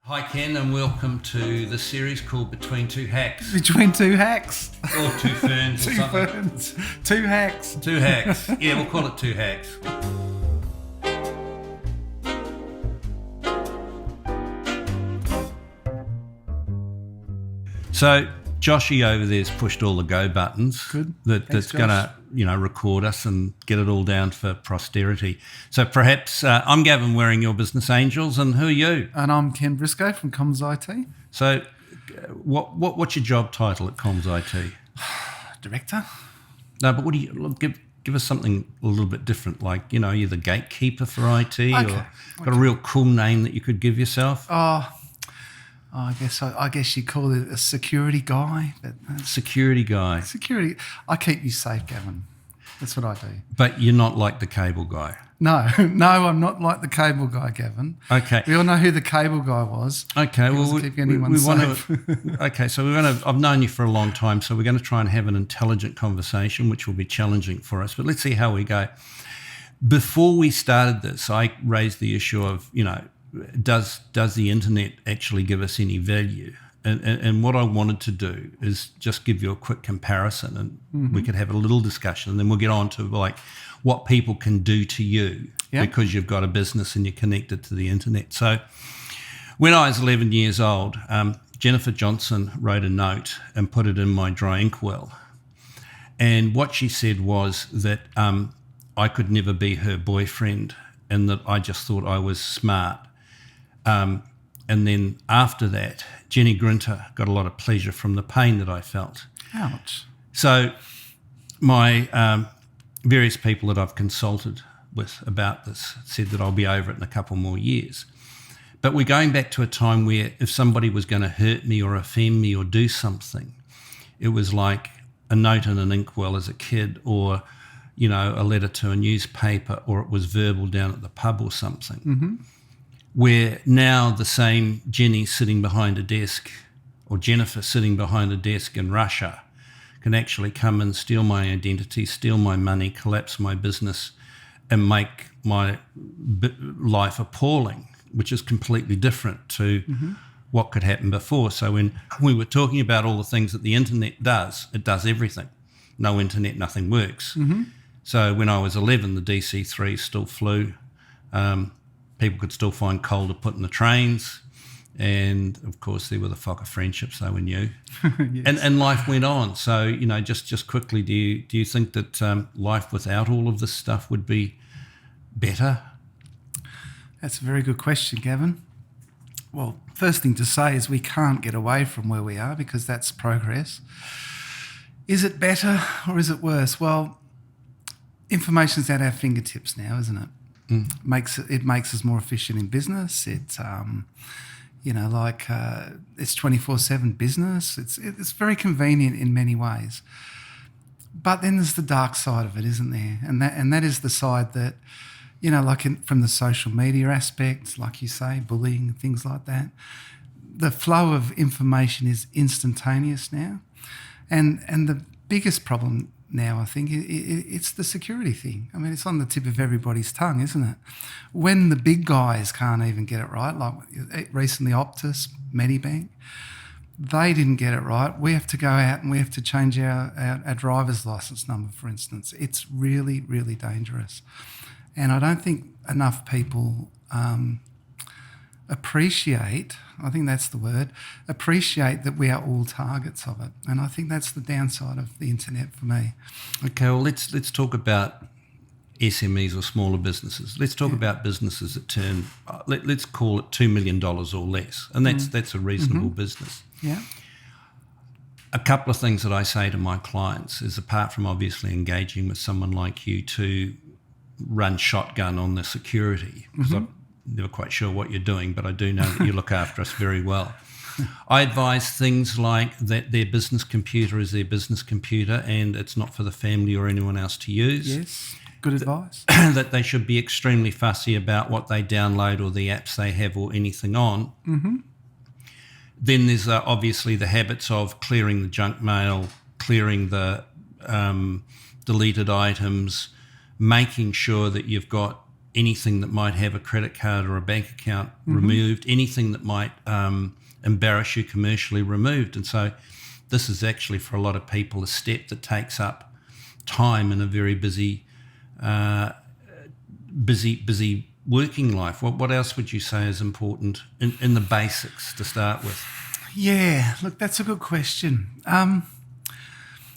Hi Ken, and welcome to the series called Between Two Hacks. Between two hacks. Or two ferns or Two something. ferns. Two hacks. Two hacks. Yeah, we'll call it two hacks. So Joshy over there's pushed all the go buttons. Good. That's going to, record us and get it all down for posterity. So perhaps I'm Gavin wearing your business angels, and who are you? And I'm Ken Briscoe from CommsIT. So what's your job title at CommsIT? Director. No, but what do you look, give us something a little bit different, like, you're the gatekeeper for IT, or got a real cool name that you could give yourself? I guess you call it a security guy. But Security guy. security. I keep you safe, Gavin. That's what I do. But you're not like the cable guy. No, I'm not like the cable guy, Gavin. Okay. We all know who the cable guy was. Okay, well, keep anyone we safe. want to. Okay, so I've known you for a long time, so we're going to try and have an intelligent conversation, which will be challenging for us. But let's see how we go. Before we started this, I raised the issue of, does the internet actually give us any value? And what I wanted to do is just give you a quick comparison, and we could have a little discussion, and then we'll get on to like what people can do to you because you've got a business and you're connected to the internet. So when I was 11 years old, Jennifer Johnson wrote a note and put it in my dry ink well. And what she said was that I could never be her boyfriend, and that I just thought I was smart. And then after that, Jenny Grinter got a lot of pleasure from the pain that I felt. Ouch. So my various people that I've consulted with about this said that I'll be over it in a couple more years. But we're going back to a time where if somebody was going to hurt me or offend me or do something, it was like a note in an inkwell as a kid, or, a letter to a newspaper, or it was verbal down at the pub or something. Mm-hmm. Where now the same Jenny sitting behind a desk, or Jennifer sitting behind a desk in Russia, can actually come and steal my identity, steal my money, collapse my business, and make my life appalling, which is completely different to what could happen before. So when we were talking about all the things that the internet does, it does everything. No internet, nothing works. Mm-hmm. So when I was 11, the DC-3 still flew. People could still find coal to put in the trains. And, of course, there were the Fokker friendships, they were new. Yes. And life went on. So, just quickly, do you think that life without all of this stuff would be better? That's a very good question, Gavin. Well, first thing to say is we can't get away from where we are, because that's progress. Is it better or is it worse? Well, information's at our fingertips now, isn't it? It makes us more efficient in business. It's it's 24/7 business. It's very convenient in many ways. But then there's the dark side of it, isn't there? And that is the side that, from the social media aspect, like you say, bullying, things like that. The flow of information is instantaneous now, and the biggest problem now, I think, it's the security thing. I mean, it's on the tip of everybody's tongue, isn't it? When the big guys can't even get it right, like recently Optus, Medibank, they didn't get it right. We have to go out and we have to change our driver's licence number, for instance. It's really, really dangerous. And I don't think enough people appreciate, I think that's the word, appreciate that we are all targets of it. And I think that's the downside of the internet for me. Okay, well, let's talk about SMEs or smaller businesses. Let's talk about businesses that turn, let's call it $2 million or less. And that's a reasonable business. Yeah. A couple of things that I say to my clients is, apart from obviously engaging with someone like you to run shotgun on the security, because I'm never quite sure what you're doing, but I do know that you look after us very well. I advise things like that their business computer is their business computer and it's not for the family or anyone else to use. Yes, good advice. That they should be extremely fussy about what they download or the apps they have or anything on. Mm-hmm. Then there's obviously the habits of clearing the junk mail, clearing the deleted items, making sure that you've got anything that might have a credit card or a bank account removed, anything that might embarrass you commercially removed. And so this is actually, for a lot of people, a step that takes up time in a very busy working life. What else would you say is important in the basics to start with? Yeah, look, that's a good question.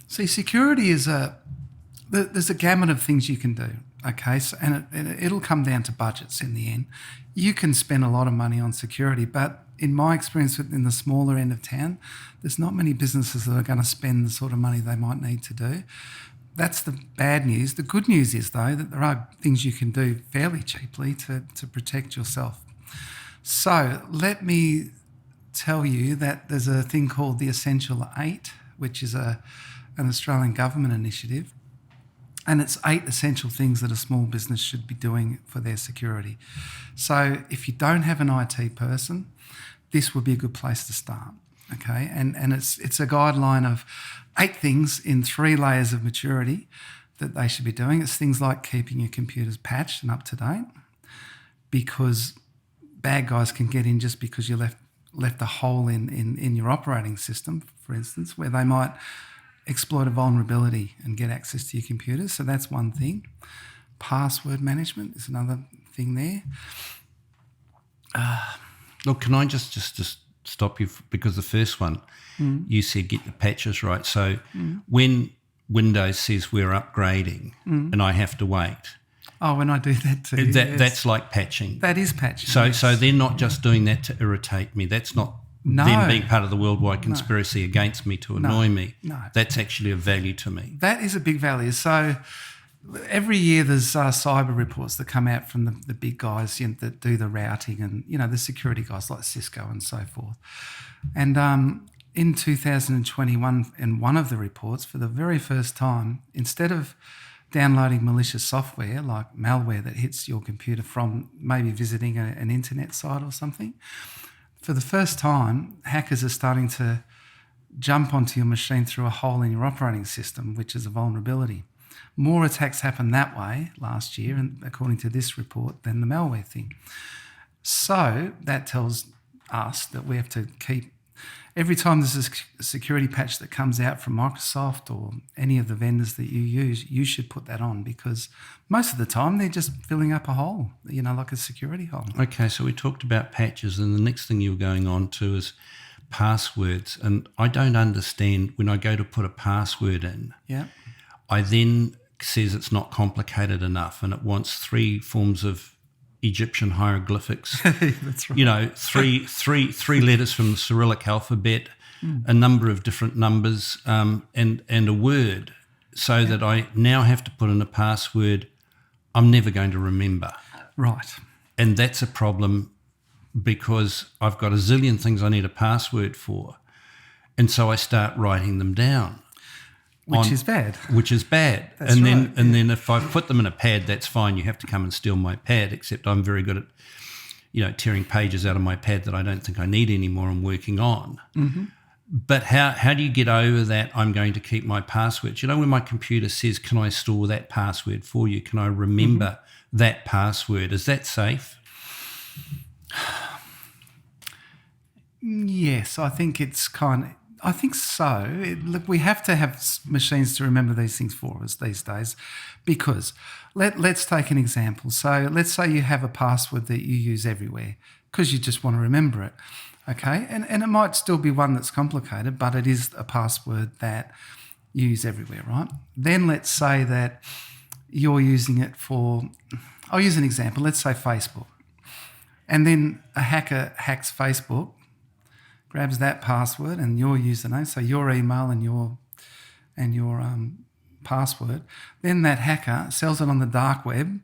See, security is there's a gamut of things you can do, okay? So, and it'll come down to budgets in the end. You can spend a lot of money on security, but in my experience in the smaller end of town, there's not many businesses that are going to spend the sort of money they might need to do. That's the bad news. The good news is, though, that there are things you can do fairly cheaply to protect yourself. So let me tell you that there's a thing called the Essential 8, which is an Australian government initiative. And it's 8 essential things that a small business should be doing for their security. So if you don't have an IT person, this would be a good place to start, okay? And it's a guideline of 8 things in 3 layers of maturity that they should be doing. It's things like keeping your computers patched and up to date, because bad guys can get in just because you left a hole in your operating system, for instance, where they might exploit a vulnerability and get access to your computers. So that's one thing. Password management is another thing there. Look, can I just stop you, because the first one, you said get the patches right. So when Windows says we're upgrading and I have to wait. Oh, when I do that too. Yes. That's like patching. That is patching. So yes. so they're not just doing that to irritate me. That's not them being part of the worldwide conspiracy against me to annoy me. No. That's actually of value to me. That is a big value. So every year there's cyber reports that come out from the big guys that do the routing and, the security guys like Cisco and so forth. And in 2021, in one of the reports, for the very first time, instead of downloading malicious software like malware that hits your computer from maybe visiting an internet site or something, for the first time, hackers are starting to jump onto your machine through a hole in your operating system, which is a vulnerability. More attacks happened that way last year, and according to this report, than the malware thing. So that tells us that we have to keep, every time there's a security patch that comes out from Microsoft or any of the vendors that you use, you should put that on, because most of the time they're just filling up a hole, like a security hole. Okay, so we talked about patches, and the next thing you were going on to is passwords. And I don't understand, when I go to put a password in, I then says it's not complicated enough, and it wants 3 forms of Egyptian hieroglyphics. That's right. Three letters from the Cyrillic alphabet, a number of different numbers, and a word, so that I now have to put in a password I'm never going to remember. Right. And that's a problem, because I've got a zillion things I need a password for, and so I start writing them down. Which is bad. Which is bad. That's and right. then if I put them in a pad, that's fine. You have to come and steal my pad, except I'm very good at, tearing pages out of my pad that I don't think I need anymore and working on. Mm-hmm. But how do you get over that I'm going to keep my passwords? When my computer says, can I store that password for you? Can I remember that password? Is that safe? Yes, I think it's I think so. Look, we have to have machines to remember these things for us these days, because let's take an example. So let's say you have a password that you use everywhere because you just want to remember it, okay? And it might still be one that's complicated, but it is a password that you use everywhere, right? Then let's say that you're using it for, I'll use an example, let's say Facebook. And then a hacker hacks Facebook, grabs that password and your username, so your email and your password. Then that hacker sells it on the dark web.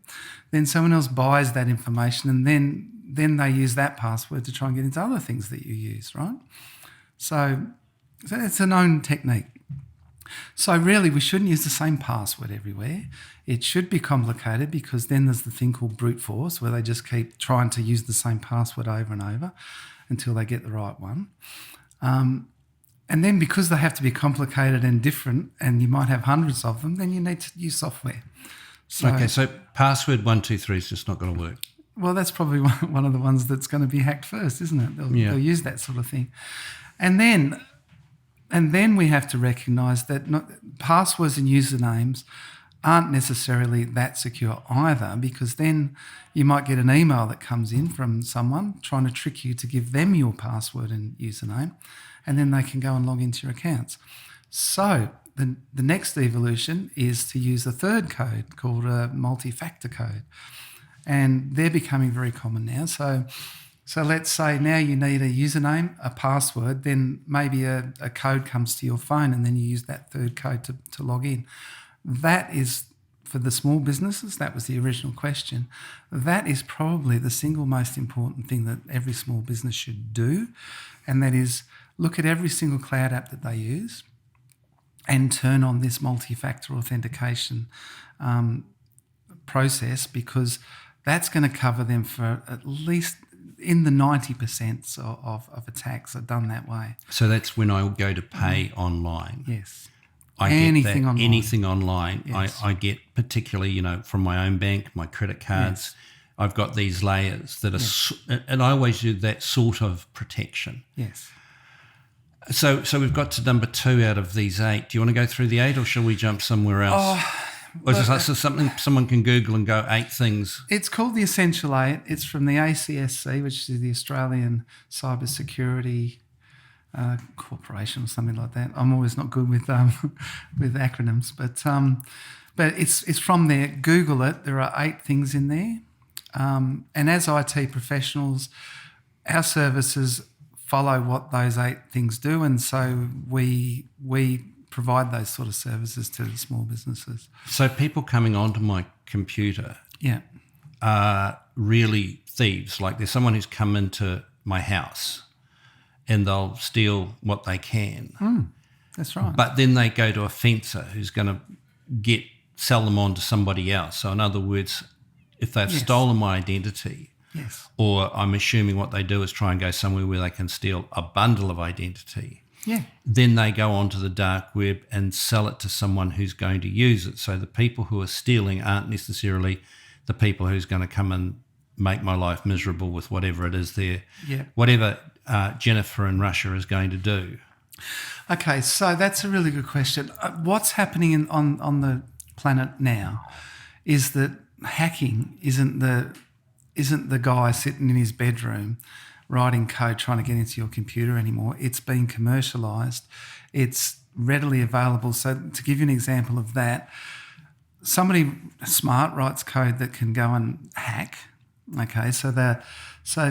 Then someone else buys that information, and then they use that password to try and get into other things that you use, right? So it's a known technique. So really, we shouldn't use the same password everywhere. It should be complicated, because then there's the thing called brute force, where they just keep trying to use the same password over and over until they get the right one. And then because they have to be complicated and different, and you might have hundreds of them, then you need to use software. So password 123 is just not going to work. Well, that's probably one of the ones that's going to be hacked first, isn't it? They'll use that sort of thing. And then we have to recognise that passwords and usernames aren't necessarily that secure either, because then you might get an email that comes in from someone trying to trick you to give them your password and username, and then they can go and log into your accounts. So the next evolution is to use a third code called a multi-factor code, and they're becoming very common now. So let's say now you need a username, a password, then maybe a code comes to your phone, and then you use that third code to log in. That is, for the small businesses, that was the original question, that is probably the single most important thing that every small business should do, and that is look at every single cloud app that they use and turn on this multi-factor authentication process, because that's going to cover them for at least in the 90% of attacks are done that way. So that's when I go to pay online. Yes. I anything get that, online. Anything online. Yes. I get, particularly, from my own bank, my credit cards. Yes. I've got these layers that are, and I always do that sort of protection. Yes. So we've got to number 2 out of these 8. Do you want to go through the 8, or shall we jump somewhere else? Or is this something someone can Google and go 8 things? It's called the Essential 8. It's from the ACSC, which is the Australian Cyber Security Corporation or something like that. I'm always not good with with acronyms, but it's from there. Google it. There are 8 things in there, and as IT professionals, our services follow what those 8 things do, and so we provide those sort of services to the small businesses. So people coming onto my computer are really thieves. Like, there's someone who's come into my house and they'll steal what they can. That's right. But then they go to a fencer who's going to sell them on to somebody else. So in other words, if they've stolen my identity, or I'm assuming what they do is try and go somewhere where they can steal a bundle of identity, then they go onto the dark web and sell it to someone who's going to use it. So the people who are stealing aren't necessarily the people who's going to come and make my life miserable with whatever it is whatever Jennifer in Russia is going to do. Okay, so that's a really good question. What's happening on the planet now is that hacking isn't the guy sitting in his bedroom writing code trying to get into your computer anymore. It's been commercialised. It's readily available. So to give you an example of that, somebody smart writes code that can go and hack. Okay, so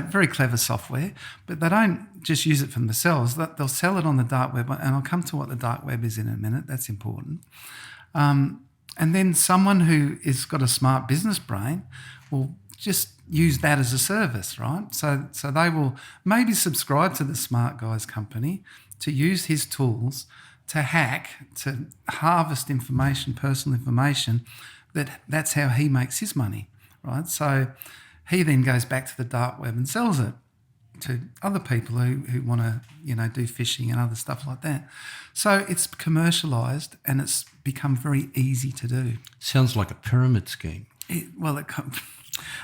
very clever software, but they don't just use it for themselves. They'll sell it on the dark web, and I'll come to what the dark web is in a minute. That's important. And then someone who has got a smart business brain will just use that as a service, right? So they will maybe subscribe to the smart guy's company to use his tools to hack, to harvest information, personal information. That's how he makes his money, right? So he then goes back to the dark web and sells it to other people who want to, do phishing and other stuff like that. So it's commercialised and it's become very easy to do. Sounds like a pyramid scheme.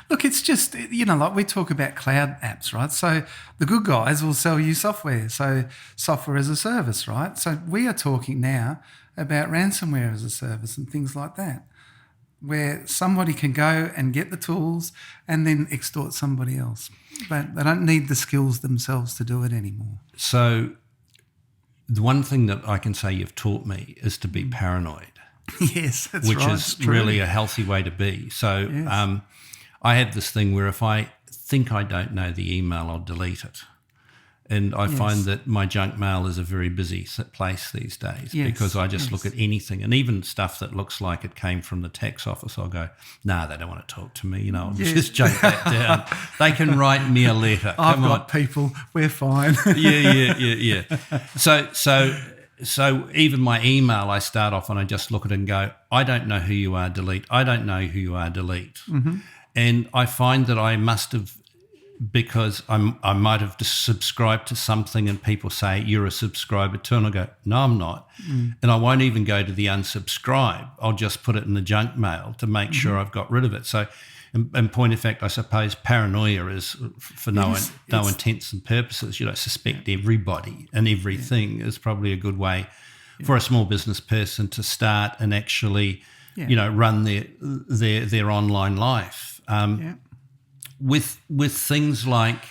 Look, it's just, like we talk about cloud apps, right? So the good guys will sell you software, so software as a service, right? So we are talking now about ransomware as a service and things like that, where somebody can go and get the tools and then extort somebody else. But they don't need the skills themselves to do it anymore. So the one thing that I can say you've taught me is to be paranoid. Yes, that's which right. Which is really a healthy way to be. So yes. I have this thing where if I think I don't know the email, I'll delete it. And I find that my junk mail is a very busy place these days because I just look at anything, and even stuff that looks like it came from the tax office, I'll go, nah, they don't want to talk to me, I'll just junk that down. They can write me a letter. I've got people, we're fine. Yeah. So even my email, I start off and I just look at it and go, I don't know who you are, delete. I don't know who you are, delete. Mm-hmm. And I find that I must have because I might have just subscribed to something and people say, you're a subscriber too. And I go, no, I'm not. And I won't even go to the unsubscribe. I'll just put it in the junk mail to make sure I've got rid of it. So in point of fact, I suppose paranoia is, for no intents and purposes, suspect everybody and everything is probably a good way for a small business person to start and actually, run their online life. With things like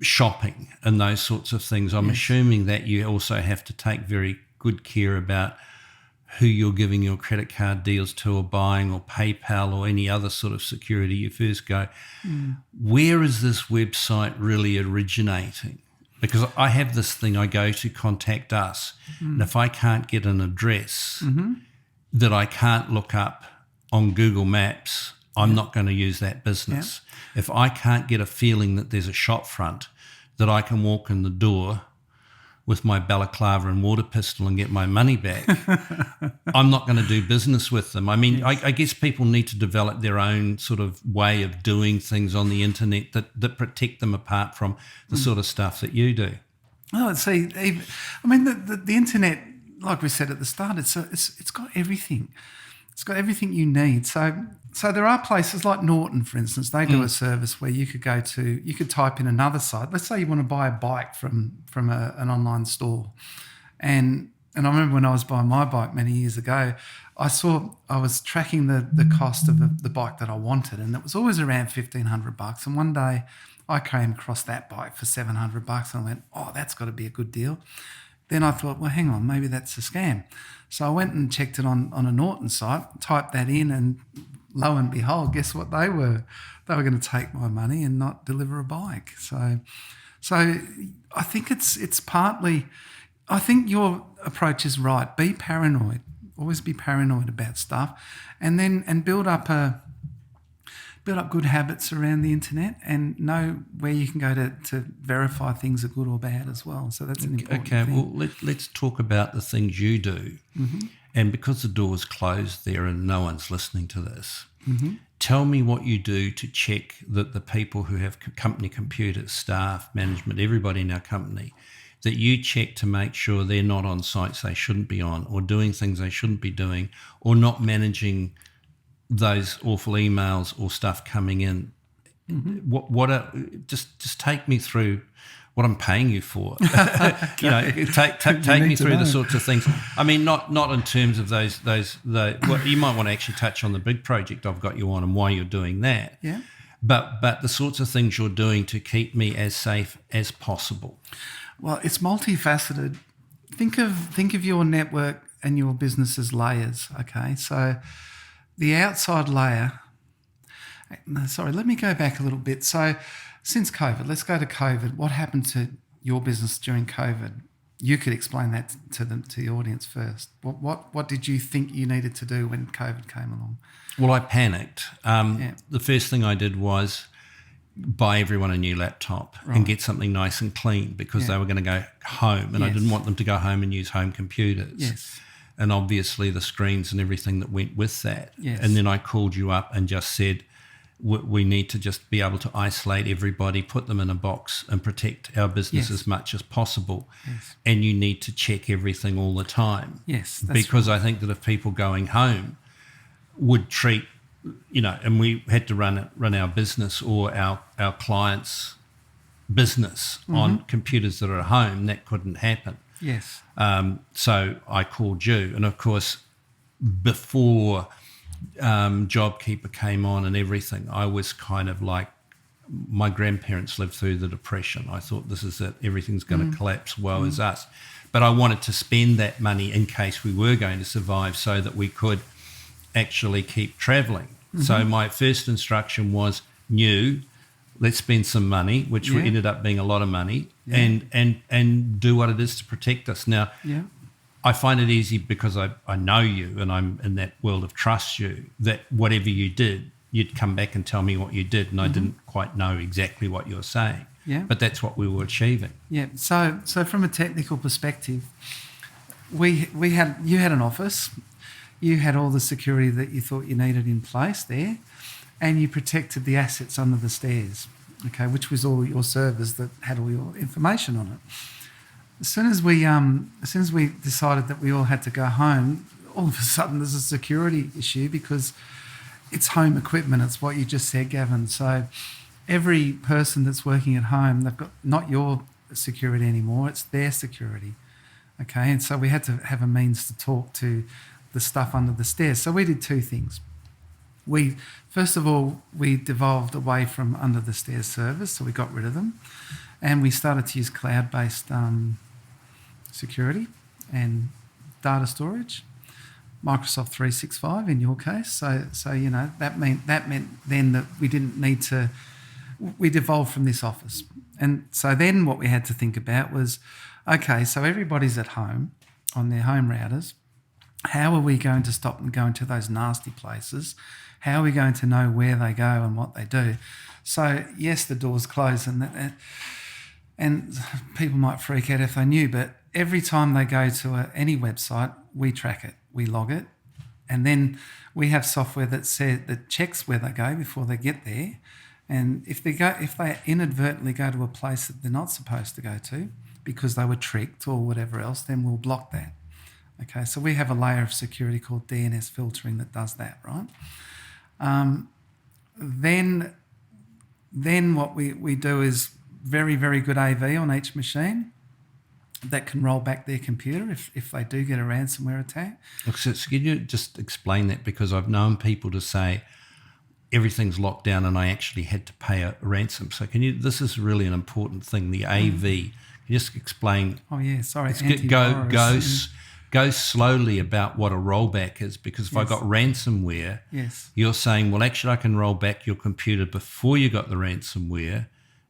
shopping and those sorts of things, I'm assuming that you also have to take very good care about who you're giving your credit card deals to or buying, or PayPal or any other sort of security. You first go, where is this website really originating? Because I have this thing, I go to Contact Us, and if I can't get an address that I can't look up on Google Maps, I'm not going to use that business. If I can't get a feeling that there's a shop front that I can walk in the door with my balaclava and water pistol and get my money back, I'm not going to do business with them. I mean, I guess people need to develop their own sort of way of doing things on the internet that protect them apart from the sort of stuff that you do. Oh, see, I mean, the internet, like we said at the start, it's got everything. It's got everything you need. So there are places like Norton, for instance. They do a service where you could go to, you could type in another site. Let's say you want to buy a bike from an online store, and I remember when I was buying my bike many years ago, I was tracking the cost of the bike that I wanted, and it was always around $1,500. And one day I came across that bike for $700, and I went, oh, that's got to be a good deal. Then I thought, well, hang on, maybe that's a scam. So I went and checked it on a Norton site, typed that in, and lo and behold, guess what they were? They were going to take my money and not deliver a bike. So I think it's partly, I think your approach is right. Be paranoid. Always be paranoid about stuff, and build up good habits around the internet, and know where you can go to verify things are good or bad as well. So that's an important thing. Well, let's talk about the things you do. And because the door's closed there and no one's listening to this, tell me what you do to check that the people who have company computers, staff, management, everybody in our company, that you check to make sure they're not on sites they shouldn't be on, or doing things they shouldn't be doing, or not managing those awful emails or stuff coming in. Just take me through what I'm paying you for. Take me through the sorts of things. I mean, not in terms of those. Well, you might want to actually touch on the big project I've got you on and why you're doing that. Yeah. But the sorts of things you're doing to keep me as safe as possible. Well, it's multifaceted. Think of your network and your business as layers. Okay, so the outside layer. No, sorry, let me go back a little bit. So, since COVID, let's go to COVID. What happened to your business during COVID? You could explain that to the audience first. What did you think you needed to do when COVID came along? Well, I panicked. The first thing I did was buy everyone a new laptop and get something nice and clean, because they were going to go home, and I didn't want them to go home and use home computers. Yes. And obviously the screens and everything that went with that. Yes. And then I called you up and just said, we need to just be able to isolate everybody, put them in a box and protect our business as much as possible. Yes. And you need to check everything all the time. Yes, that's because I think that if people going home would treat, and we had to run our business or our clients' business on computers that are at home, that couldn't happen. Yes. So I called you, and of course, before JobKeeper came on and everything, I was kind of like, my grandparents lived through the Depression. I thought, this is it, everything's going to collapse, woe is us. But I wanted to spend that money in case we were going to survive, so that we could actually keep travelling. So my first instruction was let's spend some money, which ended up being a lot of money, and do what it is to protect us. Now, I find it easy because I know you, and I'm in that world of trust you, that whatever you did, you'd come back and tell me what you did, and I didn't quite know exactly what you were saying. Yeah. But that's what we were achieving. Yeah. So from a technical perspective, you had an office, you had all the security that you thought you needed in place there, and you protected the assets under the stairs. okay, which was all your servers that had all your information on it. As soon as we decided that we all had to go home, all of a sudden there's a security issue because it's home equipment. It's what you just said, Gavin. So every person that's working at home, they've got not your security anymore, it's their security. Okay, and so we had to have a means to talk to the stuff under the stairs. So we did two things. First of all, we devolved away from under the stairs servers, so we got rid of them, and we started to use cloud-based security and data storage, Microsoft 365 in your case. So you know that meant then that we didn't need to. We devolved from this office, and so then what we had to think about was, okay, so everybody's at home on their home routers. How are we going to stop them going to those nasty places? How are we going to know where they go and what they do? So yes, the doors close, and people might freak out if they knew, but every time they go to any website, we track it, we log it, and then we have software that checks where they go before they get there. And if they inadvertently go to a place that they're not supposed to go to because they were tricked or whatever else, then we'll block that. Okay, so we have a layer of security called DNS filtering that does that, right? Then what we do is very, very good AV on each machine that can roll back their computer if they do get a ransomware attack. So can you just explain that? Because I've known people to say everything's locked down and I actually had to pay a ransom. So this is really an important thing, the AV. Can you just explain? Oh, yeah, sorry. Go slowly about what a rollback is, because if I got ransomware, you're saying, well, actually I can roll back your computer before you got the ransomware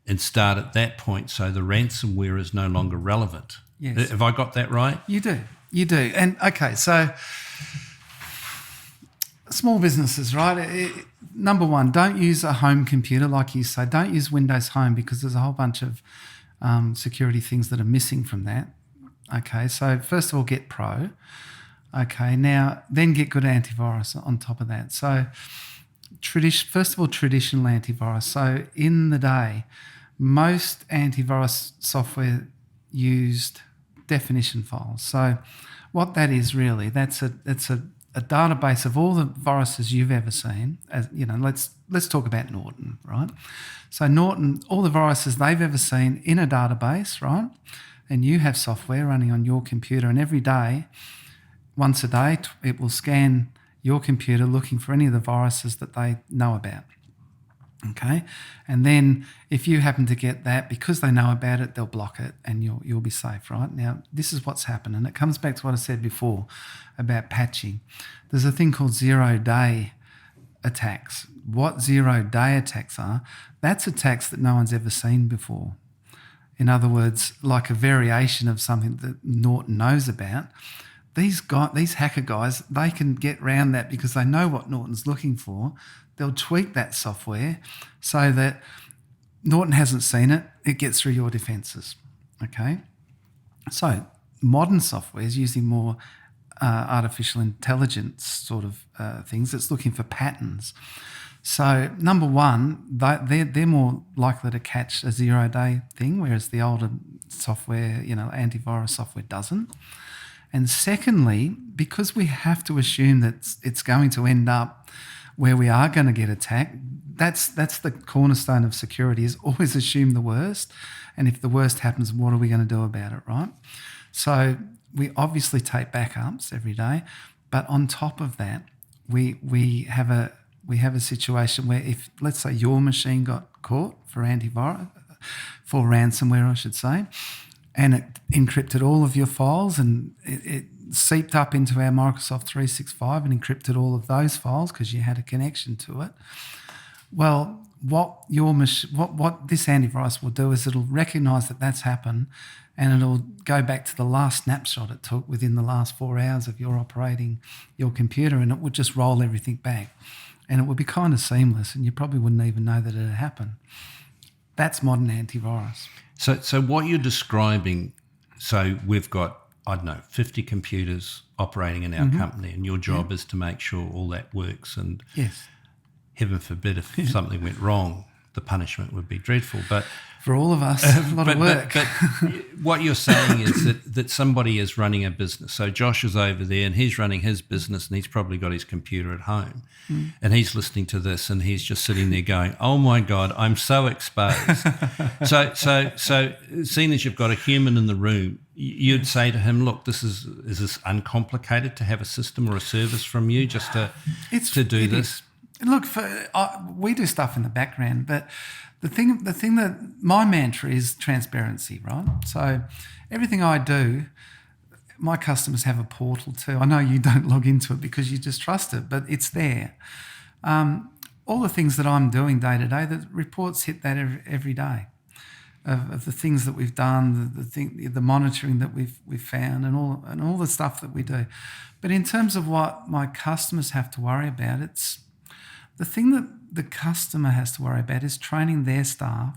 and start at that point, so the ransomware is no longer relevant. Yes. Have I got that right? You do. And, okay, so small businesses, right? Number one, don't use a home computer like you say. Don't use Windows Home because there's a whole bunch of security things that are missing from that. Okay, so first of all, get Pro. Okay, now then get good antivirus on top of that. So first of all, traditional antivirus. So in the day, most antivirus software used definition files. So what that is really, it's a database of all the viruses you've ever seen. As you know, let's talk about Norton, right? So Norton, all the viruses they've ever seen in a database, right? And you have software running on your computer, and every day, once a day, it will scan your computer looking for any of the viruses that they know about. Okay, and then if you happen to get that, because they know about it, they'll block it, and you'll be safe, right? Now, this is what's happened, and it comes back to what I said before about patching. There's a thing called zero-day attacks. What zero-day attacks are, that's attacks that no one's ever seen before. In other words, like a variation of something that Norton knows about. These hacker guys, they can get around that because they know what Norton's looking for. They'll tweak that software so that Norton hasn't seen it. It gets through your defences. Okay? So modern software is using more artificial intelligence sort of things. It's looking for patterns. So number one, they're more likely to catch a zero-day thing, whereas the older software, antivirus software doesn't. And secondly, because we have to assume that it's going to end up where we are going to get attacked, that's the cornerstone of security, is always assume the worst. And if the worst happens, what are we going to do about it, right? So we obviously take backups every day, but on top of that, we have a situation where if, let's say, your machine got caught for ransomware, I should say, and it encrypted all of your files and it seeped up into our Microsoft 365 and encrypted all of those files because you had a connection to it. Well, what this antivirus will do is it'll recognise that that's happened, and it'll go back to the last snapshot it took within the last 4 hours of your operating your computer, and it would just roll everything back. And it would be kind of seamless, and you probably wouldn't even know that it had happened. That's modern antivirus. So what you're describing, so we've got, 50 computers operating in our company, and your job is to make sure all that works, and heaven forbid if something went wrong, the punishment would be dreadful. But For all of us, a lot of work. But what you're saying is that somebody is running a business. So Josh is over there and he's running his business and he's probably got his computer at home and he's listening to this and he's just sitting there going, oh my God, I'm so exposed. so seeing as you've got a human in the room, you'd say to him, look, is this uncomplicated to have a system or a service from you just to do this? Look, we do stuff in the background, but the thing that my mantra is transparency, right? So everything I do, my customers have a portal too. I know you don't log into it because you just trust it, but it's there. All the things that I'm doing day to day, the reports hit that every day of the things that we've done, the monitoring that we've found, and all the stuff that we do. But in terms of what my customers have to worry about, it's the thing that the customer has to worry about is training their staff.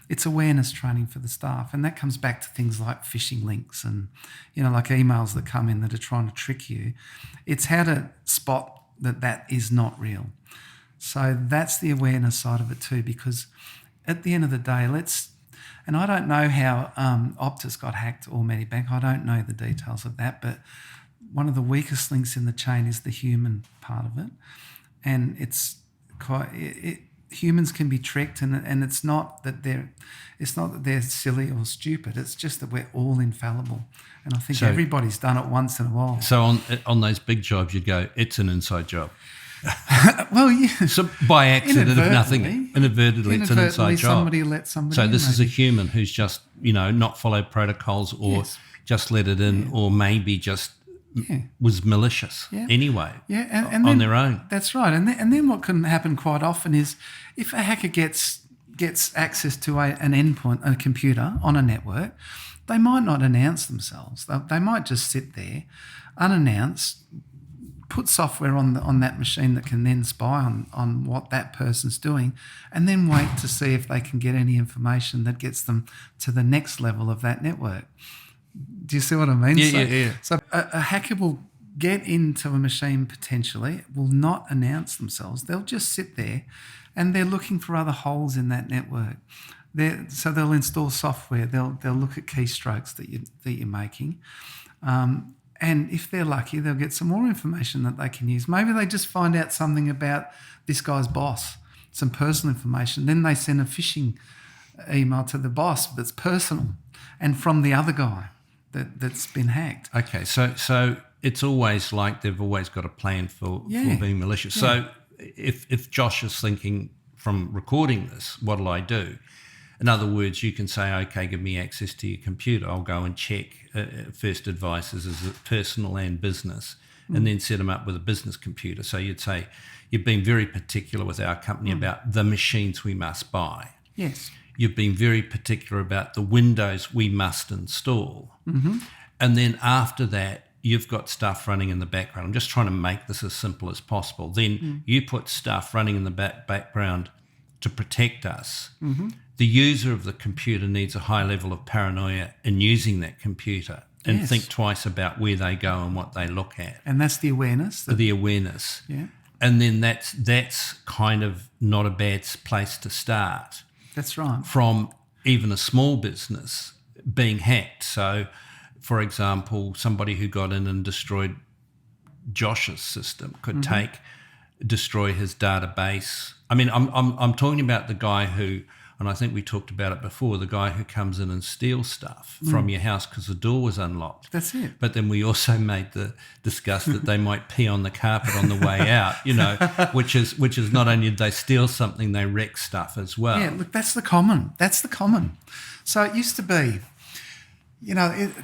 It's awareness training for the staff. And that comes back to things like phishing links and, like emails that come in that are trying to trick you. It's how to spot that is not real. So that's the awareness side of it too, because at the end of the day, and I don't know how Optus got hacked or Medibank. I don't know the details of that, but one of the weakest links in the chain is the human part of it. And humans can be tricked, and it's not that they're silly or stupid. It's just that we're all infallible, and I think everybody's done it once in a while. So on those big jobs, you'd go, it's an inside job. Well, yeah. So by accident, if nothing, inadvertently, it's an inside job. Somebody let somebody. So in, this maybe. is a human who's just not followed protocols or just let it in, or maybe just. Was malicious anyway and on then, their own. That's right. And then what can happen quite often is if a hacker gets access to an endpoint, a computer on a network, they might not announce themselves. They might just sit there unannounced, put software on that machine that can then spy on what that person's doing, and then wait to see if they can get any information that gets them to the next level of that network. Do you see what I mean? Yeah. So a hacker will get into a machine potentially, will not announce themselves. They'll just sit there and they're looking for other holes in that network. So they'll install software. They'll look at keystrokes that you're making. And if they're lucky, they'll get some more information that they can use. Maybe they just find out something about this guy's boss, some personal information. Then they send a phishing email to the boss that's personal and from the other guy that's been hacked. Okay, so it's always like they've always got a plan for being malicious. Yeah. So if Josh is thinking from recording this, what'll I do? In other words, you can say, okay, give me access to your computer. I'll go and check first advice is it personal and business, and then set them up with a business computer. So you'd say, you've been very particular with our company about the machines we must buy. Yes. You've been very particular about the Windows we must install. Mm-hmm. And then after that, you've got stuff running in the background. I'm just trying to make this as simple as possible. Then you put stuff running in the background to protect us. Mm-hmm. The user of the computer needs a high level of paranoia in using that computer and think twice about where they go and what they look at. And that's the awareness. The awareness. Yeah. And then that's kind of not a bad place to start. That's right. From even a small business being hacked. So, for example, somebody who got in and destroyed Josh's system could destroy his database. I mean, I'm talking about the guy who, and I think we talked about it before, the guy who comes in and steals stuff from your house because the door was unlocked. That's it. But then we also discussed that they might pee on the carpet on the way out, which is not only did they steal something, they wreck stuff as well. Yeah, look, that's the common. So it used to be,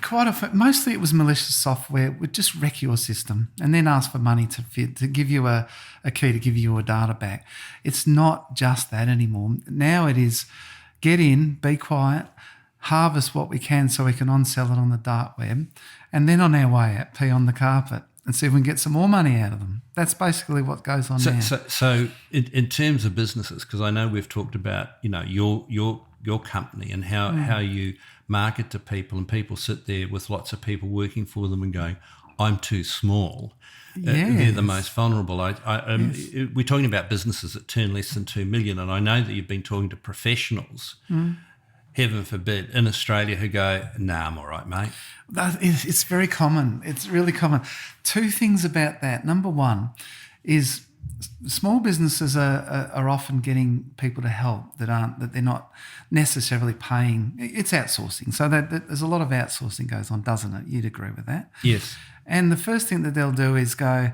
quite often, mostly it was malicious software would just wreck your system and then ask for money to give you a key to give you a data back. It's not just that anymore. Now it is get in, be quiet, harvest what we can so we can on-sell it on the dark web, and then on our way out, pee on the carpet and see if we can get some more money out of them. That's basically what goes on now. So in terms of businesses, because I know we've talked about, your company and how you market to people, and people sit there with lots of people working for them and going, I'm too small. Yes. They're the most vulnerable. Yes. We're talking about businesses that turn less than 2 million, and I know that you've been talking to professionals, heaven forbid, in Australia who go, nah, I'm all right, mate. It's very common. It's really common. Two things about that. Number one is small businesses are often getting people to help that they're not necessarily paying. It's outsourcing. So there's a lot of outsourcing goes on, doesn't it? You'd agree with that. Yes. And the first thing that they'll do is go,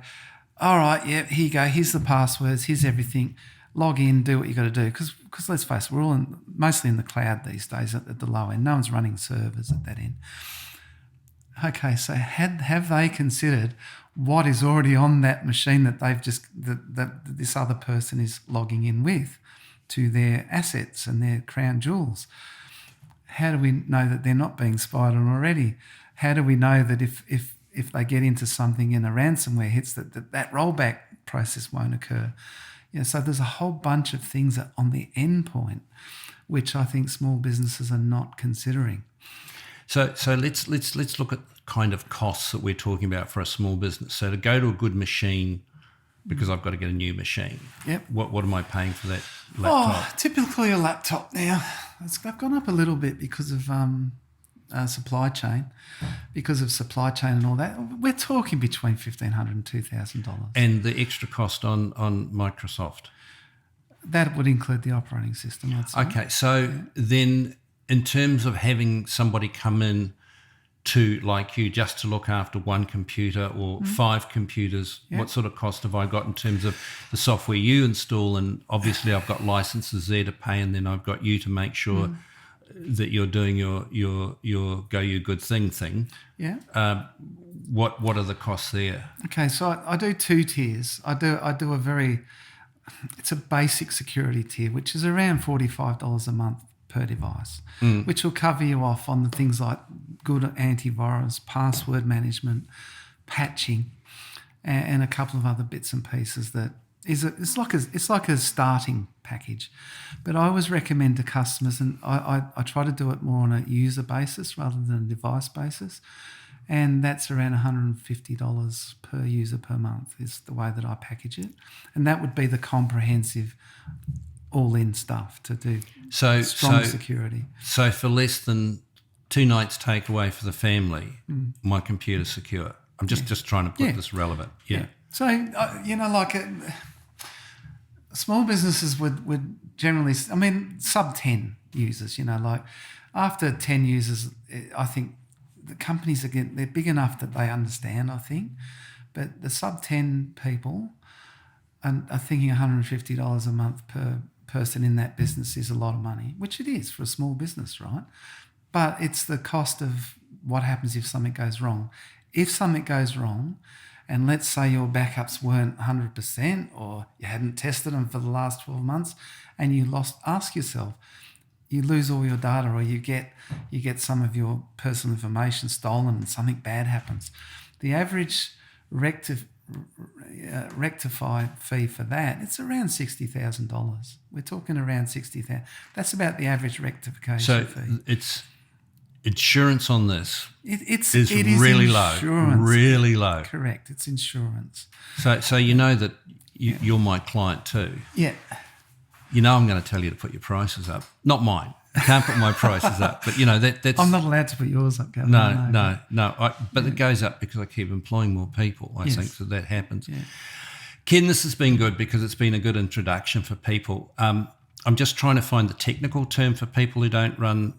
all right, yeah, here you go. Here's the passwords. Here's everything. Log in, do what you got to do. Because let's face it, we're all mostly in the cloud these days at the low end. No one's running servers at that end. Okay, so have they considered what is already on that machine that they've just that this other person is logging in with to their assets and their crown jewels? How do we know that they're not being spied on already? How do we know that if they get into something and a ransomware hits that rollback process won't occur? So there's a whole bunch of things that on the end point, which I think small businesses are not considering. So let's look at kind of costs that we're talking about for a small business. So to go to a good machine, because I've got to get a new machine. Yep. What am I paying for that laptop? Typically a laptop now, it's gone up a little bit because of supply chain, and all that. We're talking between $1,500 and $2,000. And the extra cost on Microsoft? That would include the operating system, I'd say. Okay, so then in terms of having somebody come in to, like you, just to look after one computer or 5 computers, what sort of cost have I got in terms of the software you install? And obviously I've got licenses there to pay, and then I've got you to make sure that you're doing your go you good thing. Yeah. What are the costs there? Okay, so I do 2 tiers. I do it's a basic security tier, which is around $45 a month per device, which will cover you off on the things like good antivirus, password management, patching, and a couple of other bits and pieces that it's like a starting package. But I always recommend to customers, and I try to do it more on a user basis rather than a device basis, and that's around $150 per user per month is the way that I package it, and that would be the comprehensive all-in stuff to do strong security. So for less than 2 nights takeaway for the family, my computer's secure. I'm just trying to put this relevant. Yeah. So, small businesses would generally, sub 10 users, like after 10 users, I think the companies, again, they're big enough that they understand, I think. But the sub 10 people are thinking $150 a month per person in that business is a lot of money, which it is for a small business, right? But it's the cost of what happens if something goes wrong. If something goes wrong, and let's say your backups weren't 100% or you hadn't tested them for the last 12 months and ask yourself, you lose all your data or you get some of your personal information stolen and something bad happens. The average rectify fee for that, it's around $60,000. We're talking around $60,000. That's about the average rectification fee. So it's insurance on this is really insurance. Low. Really low. Correct. It's insurance. So you know that you're my client too. Yeah. I'm going to tell you to put your prices up. Not mine. I can't put my prices up. But, that's... I'm not allowed to put yours up, Gavin. No. But it goes up because I keep employing more people. I think that happens. Yeah. Ken, this has been good because it's been a good introduction for people. I'm just trying to find the technical term for people who don't run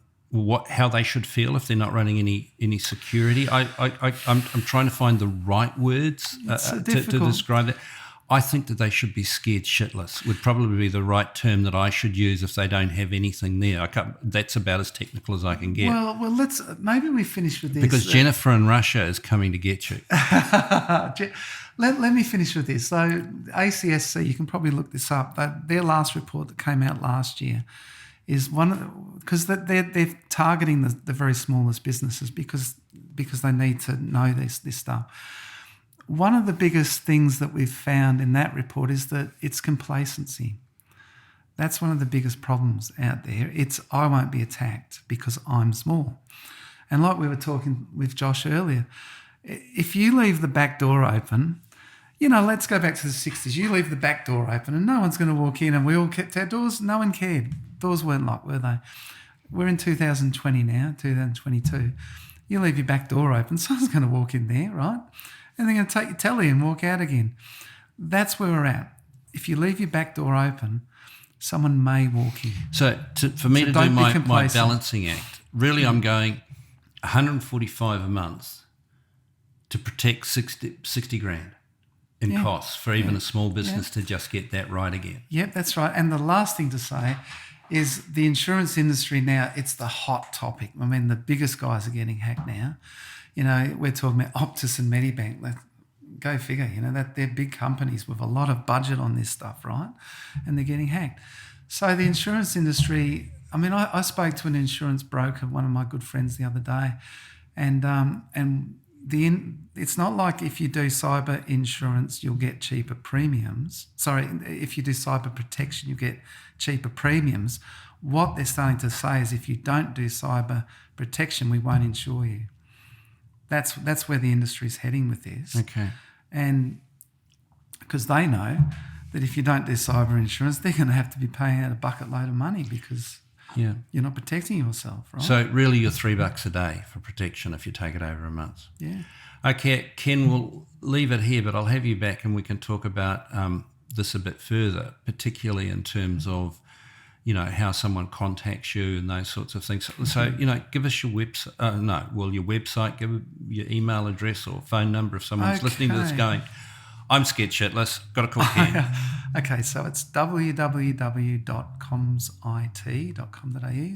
how they should feel if they're not running any security. I'm trying to find the right words to describe that. I think that they should be scared shitless would probably be the right term that I should use if they don't have anything there. That's about as technical as I can get. Well, maybe we finish with this. Because Jennifer in Russia is coming to get you. Let me finish with this. So ACSC, you can probably look this up. Their last report that came out last year is because they're targeting the very smallest businesses because they need to know this stuff. One of the biggest things that we've found in that report is that it's complacency. That's one of the biggest problems out there. I won't be attacked because I'm small. And like we were talking with Josh earlier, If you leave the back door open, let's go back to the 60s. You leave the back door open and no one's going to walk in, and we all kept our doors. No one cared. Doors weren't locked, were they? We're in 2020 now, 2022. You leave your back door open, someone's going to walk in there, right? And they're going to take your telly and walk out again. That's where we're at. If you leave your back door open, someone may walk in. So for me to do my balancing act, really I'm going 145 a month to protect 60 grand in costs for even a small business to just get that right again. Yep, that's right. And the last thing to say is the insurance industry now, it's the hot topic. I mean, the biggest guys are getting hacked now. We're talking about Optus and Medibank. Go figure, that they're big companies with a lot of budget on this stuff, right? And they're getting hacked. So the insurance industry, I mean, I spoke to an insurance broker, one of my good friends the other day, and it's not like if you do cyber insurance, you'll get cheaper premiums. Sorry, if you do cyber protection, you get cheaper premiums. What they're starting to say is if you don't do cyber protection, we won't insure you. That's where the industry's heading with this. Okay. And because they know that if you don't do cyber insurance, they're going to have to be paying out a bucket load of money because you're not protecting yourself, right? So really you're $3 a day for protection if you take it over a month. Yeah. Okay, Ken, we'll leave it here, but I'll have you back and we can talk about this a bit further, particularly in terms of, how someone contacts you and those sorts of things. So, give us your website, your website, give your email address or phone number if someone's listening to this going, I'm scared shitless, got to call Ken. Okay, so it's www.commsit.com.au,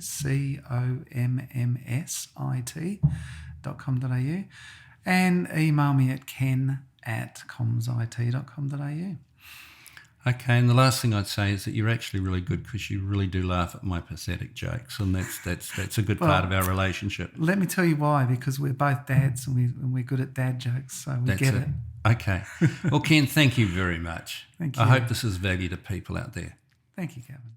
COMMSIT.com.au, and email me at ken@commsit.com.au. Okay, and the last thing I'd say is that you're actually really good because you really do laugh at my pathetic jokes, and that's a good part of our relationship. Let me tell you why, because we're both dads and we're good at dad jokes, so we get it. Okay. Well, Ken, thank you very much. Thank you. I hope this is value to people out there. Thank you, Gavin.